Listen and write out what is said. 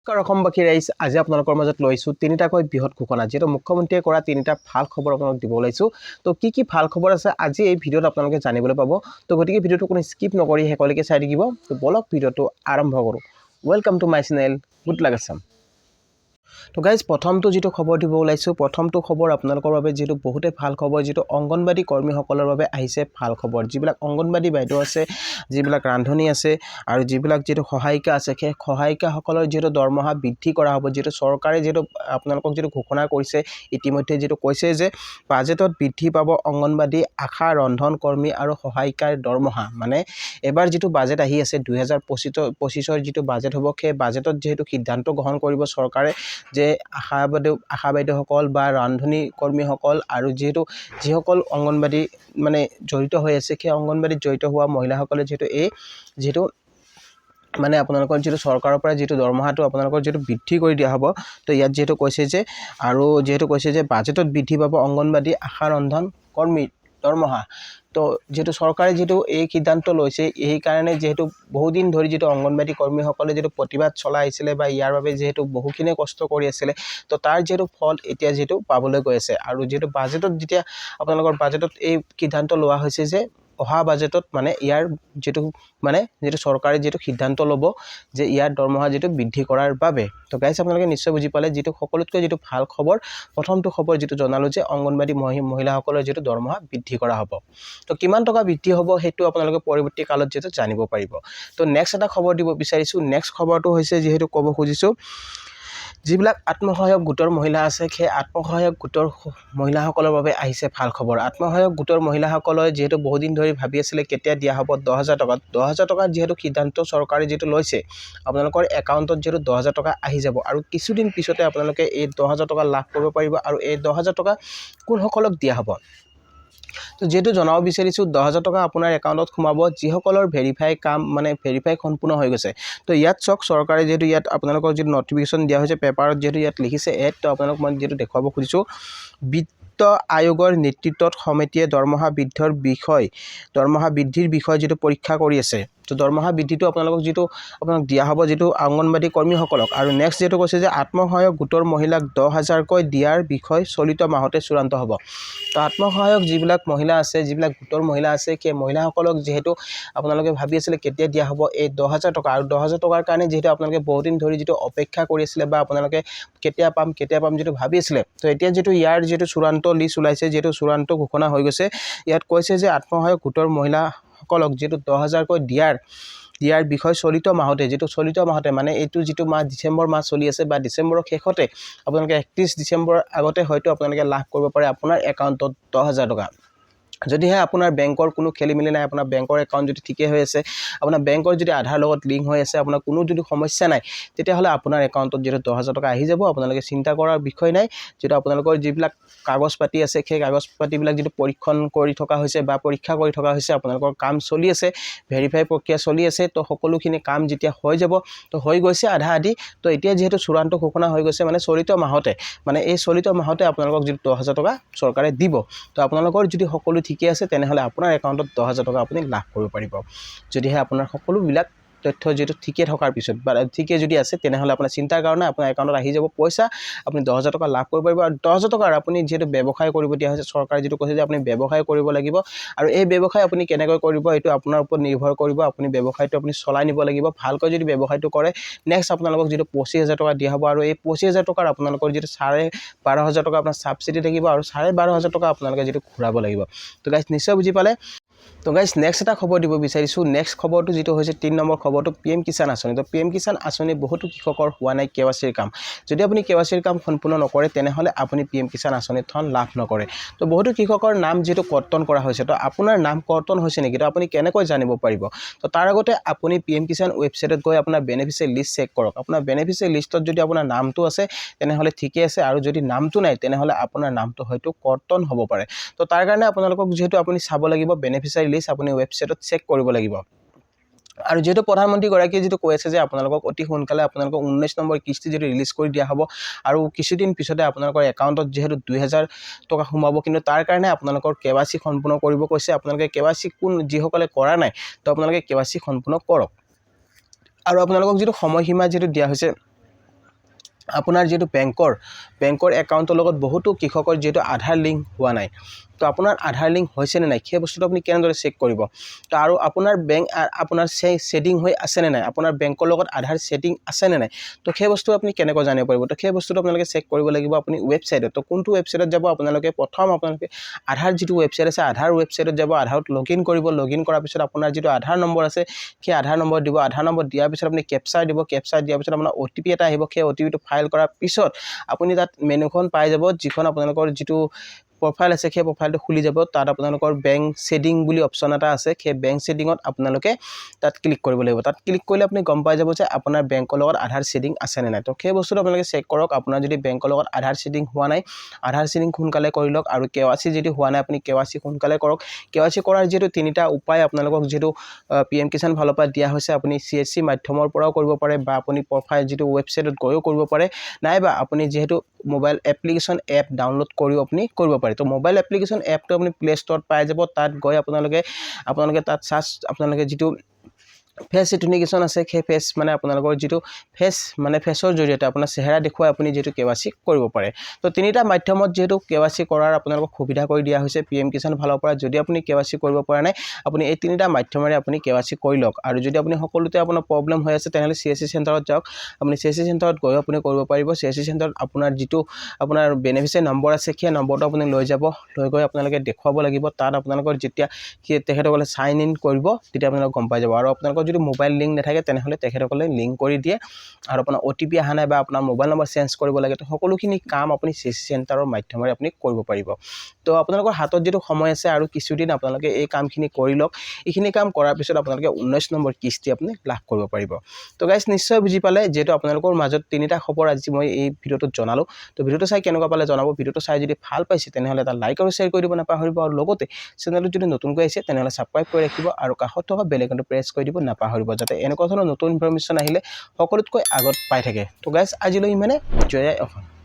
নমস্কাৰ অসমবাসী ৰাইজ আজি আপোনালোকৰ মাজত লৈছো তিনিটাকৈ বৃহৎ ঘোষণা যেটো মুখ্যমন্ত্ৰীয়ে কৰা তিনিটা ভাল খবৰ আপোনালোক দিব ওলাইছো তো কি ভাল খবৰ আছে আজি এই ভিডিঅ'ত আপোনালোকে জানিবলৈ পাব তো গতিকে ভিডিঅ'টো কোনো স্কিপ নকৰি হেকলৈকে চাই থাকিব তো বলক ভিডিঅ'টো আৰম্ভ কৰো welcome to my channel good luck Assam তো গাইজ প্ৰথমটো যেটো খবৰ দিব ওলাইছো প্ৰথমটো খবৰ আপোনালোকৰ বাবে যেটো বহুতে ভাল খবৰ যেটো অংগনবাদী কৰ্মীসকলৰ বাবে আহিছে ভাল খবৰ যিবিলাক অংগনবাদী বাইদেউ আছে যিবিলাক ৰান্ধনী আছে আৰু যিবিলাক যেটো সহায়িকা আছে সেই সহায়িকাসকলৰ যেটো দৰমহা বৃদ্ধি কৰা হ'ব যেটো চৰকাৰে যেটো আপোনালোকক যেটো ঘোষণা কৰিছে ইতিমধ্যে যেটো কৈছে যে বাজেটত বৃদ্ধি পাব অংগনবাদী আশা ৰন্ধন কৰ্মী আৰু সহায়িকাৰ দৰমহা মানে এবাৰ যেটো বাজেট আহি আছে 2025 ৰ যেটো বাজেট হ'ব সেই বাজেটত যেটো সিদ্ধান্ত গ্ৰহণ কৰিব চৰকাৰে যে আশা বাইদেউসকল বা ৰান্ধনী কৰ্মীসকল আৰু যিসকল অংগনবাদী মানে জড়িত হৈ আছে সেই অংগনবাদীত জড়িত হোৱা মহিলাসকলে যেটো মানে আপোনালোকৰ যেটো চৰকাৰৰ পৰা যেটো দৰমহাটো আপোনালোকৰ যেটো বৃদ্ধি কৰি দিয়া হ'ব তো ইয়াত যেটো কৈছে যে আৰু যেটো কৈছে যে বাজেটত বৃদ্ধি পাব অংগনবাদী আশা ৰন্ধন কৰ্মী দৰমহা তো যেটো চৰকাৰে যেটো এই সিদ্ধান্ত লৈছে এই কাৰণে যেটো বহু দিন ধৰি যেটো অংগনবাদী কৰ্মীসকলে যেটো প্ৰতিবাদ চলাই আছিল বা ইয়াৰ বাবে যেটো বহুখিনি কষ্ট কৰি আছিল তো তাৰ যেটো ফল এতিয়া যেটো পাবলৈ গৈ আছে আৰু যেটো বাজেটত যেতিয়া আপোনালোকৰ বাজেটত এই সিদ্ধান্ত লোৱা হৈছে যে অহা বাজেটত মানে ইয়াৰ যেটো চৰকাৰে যেটো সিদ্ধান্ত ল'ব যে ইয়াৰ দৰমহা যেটো বৃদ্ধি কৰাৰ বাবে তো গাইস আপোনালোকে নিশ্চয় বুজি পালে যেটো সকলোতকৈ যেটো ভাল খবৰ প্ৰথমটো খবৰ যেটো জনালো যে অংগনবাদী মহিলাসকলৰ যেটো দৰমহা বৃদ্ধি কৰা হ'ব তো কিমান টকা বৃদ্ধি হ'ব হেতু আপোনালোকে পৰৱৰ্তী কালত যেটো জানিব পাৰিব তো নেক্সট এটা খবৰ দিব বিচাৰিছো নেক্সট খবৰটো হৈছে যেহেতু ক'ব খুজিছো যিবিলাক আত্মসহায়ক গোটৰ মহিলা আছে সেই আত্মসহায়ক গোটৰ মহিলাসকলৰ বাবে আহিছে ভাল খবৰ আত্মসহায়ক গোটৰ মহিলাসকলে যেহেতু বহুদিন ধৰি ভাবি আছিল কেতিয়া দিয়া হ'ব 10000 টকা 10000 টকা যেহেতু সিদ্ধান্ত চৰকাৰে যেটো লৈছে আপোনালোকৰ একাউণ্টত যেটো 10000 টকা আহি যাব আৰু কিছুদিন পিছতে আপোনালোকে এই 10000 টকা লাভ কৰিব পাৰিব আৰু এই 10000 টকা কোনসকলক দিয়া হ'ব তো যেটো জনাব বিচাৰিছো 10000 টকা আপোনাৰ একাউণ্টত সোমাব যিসকলৰ ভেৰিফাই সম্পূৰ্ণ হৈ গৈছে তো ইয়াত চক চৰকাৰে যেটো ইয়াত আপোনালোকৰ যেটো নটিফিকেশন দিয়া হৈছে পেপাৰত যেটো ইয়াত লিখিছে এড তো আপোনালোক মই যেটো দেখাব খুজিছো বিত্ত আয়োগৰ নেতৃত্বত সমিতিয়ে দৰমহা বৃদ্ধিৰ বিষয় যেটো পৰীক্ষা কৰি আছে তো দৰমহা বৃদ্ধিটো আপোনালোকক দিয়া হ'ব যেটো অংগনবাদী কৰ্মীসকলক আৰু নেক্সট যেটো কৈছে যে আত্মসহায়ক গোটৰ মহিলাক 10000 কৈ দিয়াৰ বিষয় চলিত মাহতে চূড়ান্ত হ'ব তো আত্মসহায়ক যিবিলাক মহিলা আছে যিবিলাক গোটৰ মহিলা আছে সেই মহিলাসকলক যেহেতু আপোনালোকে ভাবি আছিল কেতিয়া দিয়া হ'ব এই 10000 টকা আৰু 10000 টকাৰ কাৰণে যেহেতু আপোনালোকে বহুদিন ধৰি যেটো অপেক্ষা কৰি আছিল বা আপোনালোকে কেতিয়া পাম যেটো ভাবি আছিল তো এতিয়া যেটো ইয়াৰ যেটো চূড়ান্ত লিষ্ট ওলাইছে যেটো চূড়ান্ত ঘোষণা হৈ গৈছে ইয়াত কৈছে যে আত্মসহায়ক গোটৰ মহিলাসকলক যেটো 10000 কৈ দিয়াৰ বিষয় চলিত মাহতে মানে এইটো যেটো মাহ ডিসেম্বৰ মাহ চলি আছে বা ডিসেম্বৰৰ শেষতে আপোনালোকে 31 ডিসেম্বৰৰ আগতে হয়তো আপোনালোকে লাভ কৰিব পাৰে আপোনাৰ একাউণ্টত 10000 টকা যদিহে আপোনাৰ বেংকৰ কোনো খেলিমেলি নাই আপোনাৰ বেংকৰ একাউণ্ট যদি ঠিকে হৈ আছে আপোনাৰ বেংকৰ যদি আধাৰ লগত লিংক হৈ আছে আপোনাৰ কোনো যদি সমস্যা নাই তেতিয়া হলে আপোনাৰ একাউণ্টত যেটো 10000 টকা আহি যাব আপোনালোকে চিন্তা কৰাৰ বিষয় নাই যেটো আপোনালোকৰ যিবিলাক কাগজ পাতি আছে সেই কাগজ পাতিবিলাক যেটো পৰীক্ষণ কৰি থকা হৈছে বা পৰীক্ষা কৰি থকা হৈছে আপোনালোকৰ কাম চলি আছে ভেৰিফাই প্ৰক্ৰিয়া চলি আছে তো সকলোখিনি কাম যেতিয়া হৈ যাব তো হৈ গৈছে আধা আধি তো এতিয়া যেহেতু চূড়ান্ত ঘোষণা হৈ গৈছে মানে চলিত মাহতে আপোনালোকক যেটো 10000 টকা চৰকাৰে দিব তো আপোনালোকৰ যদি সকলো ঠিকে আছে তেনেহলে আপোনাৰ একাউণ্টত 10000 টকা আপুনি লাভ কৰিব পাৰিব যদিহে আপোনাৰ সকলোবিলাক তথ্য যেটো ঠিকে থকাৰ পিছত বা ঠিকে যদি আছে তেনেহলে আপোনাৰ চিন্তাৰ কাৰণে আপোনাৰ একাউণ্টত আহি যাব পইচা আপুনি 10000 টকা লাভ কৰিব পাৰিব আৰু 10000 টকাৰ আপুনি যেটো ব্যৱসায় কৰিব দিয়া হৈছে চৰকাৰে যেটো কৈছে যে আপুনি ব্যৱসায় কৰিব লাগিব আৰু এই ব্যৱসায় আপুনি কেনেকৈ কৰিব এটো আপোনাৰ ওপৰত নিৰ্ভৰ কৰিব আপুনি ব্যৱসায়টো আপুনি চলাই নিব লাগিব ভালকৈ যদি ব্যৱসায়টো কৰে নেক্সট আপোনালোকক যেটো 25000 টকা দিয়া হ'ব আৰু এই 25000 টকাৰ আপোনালোকৰ যেটো 12500 টকা আপোনাৰ সাবসিডি থাকিব আৰু 12500 টকা আপোনালোকে যেটো ঘূৰাব লাগিব তো গাইস নিশ্চয় বুজি পালে তো গাইস নেক্সট এটা খবৰ দিব বিচাৰিছো নেক্সট খবৰটো যেটো হৈছে 3 নম্বৰ খবৰটো পিএম কিষাণ আঁচনি তো পিএম কিষাণ আঁচনি বহুতো কৃষকৰ হোৱা নাই কেৱাইচিৰ কাম যদি আপুনি কেৱাইচিৰ কাম সম্পূৰ্ণ নকৰে তেনেহলে আপুনি পিএম কিষাণ আঁচনিত ধন লাভ নকৰে তো বহুতো কৃষকৰ নাম যেটো কৰ্তন কৰা হৈছে তো আপোনাৰ নাম কৰ্তন হৈছে নেকি তো আপুনি কেনেকৈ জানিব পাৰিব তো তাৰ আগতে আপুনি পিএম কিষাণ ৱেবসাইটত গৈ আপোনাৰ বেনিফিচিয়াৰি লিষ্ট চেক কৰক আপোনাৰ বেনিফিচিয়াৰি লিষ্টত যদি আপোনাৰ নামটো আছে তেনেহলে ঠিকে আছে আৰু যদি নামটো নাই তেনেহলে আপোনাৰ নামটো হয়তো কৰ্তন হ'ব পাৰে তো তাৰ কাৰণে আপোনালোকক যেহেতু আপুনি চাব লাগিব বেনিফিচিয়াৰি লিষ্ট আপুনি ৱেবসাইটত চেক কৰিব লাগিব আৰু যেটো প্ৰধানমন্ত্ৰী গৰাকীয়ে যেটো কৈ আছে যে আপোনালোকক অতি সোনকালে আপোনালোকক 19 নম্বৰ কিস্তি যেটো ৰিলিজ কৰি দিয়া হ'ব আৰু কিছুদিন পিছতে আপোনালোকৰ একাউণ্টত যেহেতু 2000 টকা সোমাব কিন্তু তাৰ কাৰণে আপোনালোকৰ কেৱাইচি সম্পূৰ্ণ কৰিব কৈছে আপোনালোকে কেৱাইচি যিসকলে কৰা নাই তো আপোনালোকে কেৱাইচি সম্পূৰ্ণ কৰক আৰু আপোনালোকক যেটো সময়সীমা যেটো দিয়া হৈছে আপোনাৰ যেটো বেংকৰ একাউণ্টৰ লগত বহুতো কৃষকৰ যেটো আধাৰ লিংক হোৱা নাই তো আপোনাৰ আধাৰ লিংক হৈছে নে নাই সেই বস্তুটো আপুনি কেনেদৰে চেক কৰিব তো আৰু আপোনাৰ বেংক আপোনাৰ সেটিং হৈ আছে নে নাই আপোনাৰ বেংকৰ লগত আধাৰ সেটিং আছে নে নাই তো সেই বস্তু আপুনি কেনেকৈ জানিব পাৰিব তো সেই বস্তুটো আপোনালোকে চেক কৰিব লাগিব আপুনি ৱেবছাইটত তো কোনটো ৱেবছাইটত যাব আপোনালোকে প্ৰথম আপোনালোকে আধাৰ যেটো ৱেবছাইট আছে আধাৰ ৱেবছাইটত যাব আধাৰত লগইন কৰিব লগইন কৰাৰ পিছত আপোনাৰ যেটো আধাৰ নম্বৰ আছে সেই আধাৰ নম্বৰ দিব আধাৰ নম্বৰ দিয়াৰ পিছত আপুনি কেপচাৰ দিব কেপচাৰ দিয়াৰ পিছত আপোনাৰ ওটিপি এটা আহিব সেই ওটিপিটো ফাইল কৰাৰ পিছত আপুনি তাত মেনুখন পাই যাব যিখন আপোনালোকৰ যেটো প্ৰফাইল আছে সেই প্ৰফাইলটো খুলি যাব তাত আপোনালোকৰ বেংক সেটিং বুলি অপচন এটা আছে সেই বেংক সেটিংত আপোনালোকে তাত ক্লিক কৰিব লাগিব তাত ক্লিক কৰিলে আপুনি গম পাই যাব যে আপোনাৰ বেংকৰ লগত আধাৰ সেটিং আছে নে নাই তো সেই বস্তুটো আপোনালোকে চেক কৰক আপোনাৰ যদি বেংকৰ লগত আধাৰ সেটিং হোৱা নাই আধাৰ সেটিং সোনকালে কৰি লওক আৰু কেৱাইসি যদি হোৱা নাই আপুনি কেৱাইসি সোনকালে কৰক কেৱাইসি কৰাৰ যেটো তিনিটা উপায় আপোনালোকক যেটো পিএম কিষাণ ফালৰ পৰা দিয়া হৈছে আপুনি সিএসসি মাধ্যমৰ পৰাও কৰিব পাৰে বা আপুনি প্ৰফাইল যেটো ৱেবছাইটত গৈও কৰিব পাৰে নাইবা আপুনি যেহেতু মোবাইল এপ্লিকেশন এপ ডাউনলোড কৰিও আপুনি কৰিব পাৰে তো মোবাইল এপ্লিকেশন এপটো আপুনি প্লে ষ্টৰত পাই যাব তাত গৈ আপোনালোকে তাত সাৰ্চ আপোনালোকে যেটো ফেস অথেন্টিকেশন আছে সেই ফেস মানে আপোনালোকৰ যেটো ফেস মানে ফেসৰ জৰিয়তে আপোনাৰ চেহাৰা দেখুৱাই আপুনি যেটো কেৱাইসি কৰিব পাৰে তো তিনিটা মাধ্যমত যেটো কেৱাইসি কৰাৰ আপোনালোকক সুবিধা কৰি দিয়া হৈছে পিএম কিষাণ ফালৰ পৰা যদি আপুনি কেৱাইসি কৰিব পৰা নাই আপুনি এই তিনিটা মাধ্যমেৰে আপুনি কেৱাইসি কৰি লওক আৰু যদি আপুনি সকলোতে আপোনাৰ প্ৰবলেম হৈ আছে তেনেহলে সিএসসি চেণ্টাৰত যাওক আপুনি সিএসসি চেণ্টাৰত গৈ আপুনি কৰিব পাৰিব সিএসসি চেণ্টাৰত আপোনাৰ যেটো আপোনাৰ বেনিফিচিয়াৰি নম্বৰ আছে সেই নম্বৰটো আপুনি লৈ যাব লৈ গৈ আপোনালোকে দেখুৱাব লাগিব তাত আপোনালোকৰ যেতিয়া তেখেতসকলে সাইন ইন কৰিব তেতিয়া আপোনালোক গম পাই যাব আৰু আপোনালোকৰ যদি মোবাইল লিংক নাথাকে তেনেহলে তেখেতসকলে লিংক কৰি দিয়ে আৰু আপোনাৰ ওটিপি আহা নাই বা আপোনাৰ মোবাইল নম্বৰ চেঞ্জ কৰিব লাগে তো সকলোখিনি কাম আপুনি সিএসসি চেণ্টাৰৰ মাধ্যমেৰে আপুনি কৰিব পাৰিব তো আপোনালোকৰ হাতত যেটো সময় আছে আৰু কিছুদিন আপোনালোকে এই কামখিনি কৰি লওক এইখিনি কাম কৰাৰ পিছত আপোনালোকে 19 নম্বৰ কিস্তি আপুনি লাভ কৰিব পাৰিব তো গাইস নিশ্চয় বুজি পালে যেটো আপোনালোকৰ মাজত তিনিটা খবৰ আজি মই এই ভিডিওটোত জনালো তো ভিডিওটো চাই কেনেকুৱা পালে জনাব ভিডিওটো চাই যদি ভাল পাইছে তেনেহলে এটা লাইক আৰু শেয়াৰ কৰি দিব নাপাহৰিব আৰু লগতে চেনেলটো যদি নতুনকৈ আহিছে তেনেহলে সাবস্ক্ৰাইব কৰি ৰাখিব আৰু কাষত থকা বেল আইকনটো প্ৰেছ কৰি দিব নাপাহৰিব যাতে এনেকুৱা ধৰণৰ নতুন ইনফৰমেশ্যন আহিলে সকলোতকৈ আগত পাই থাকে তো গাইস আজিলৈ ইমানে জয় অসম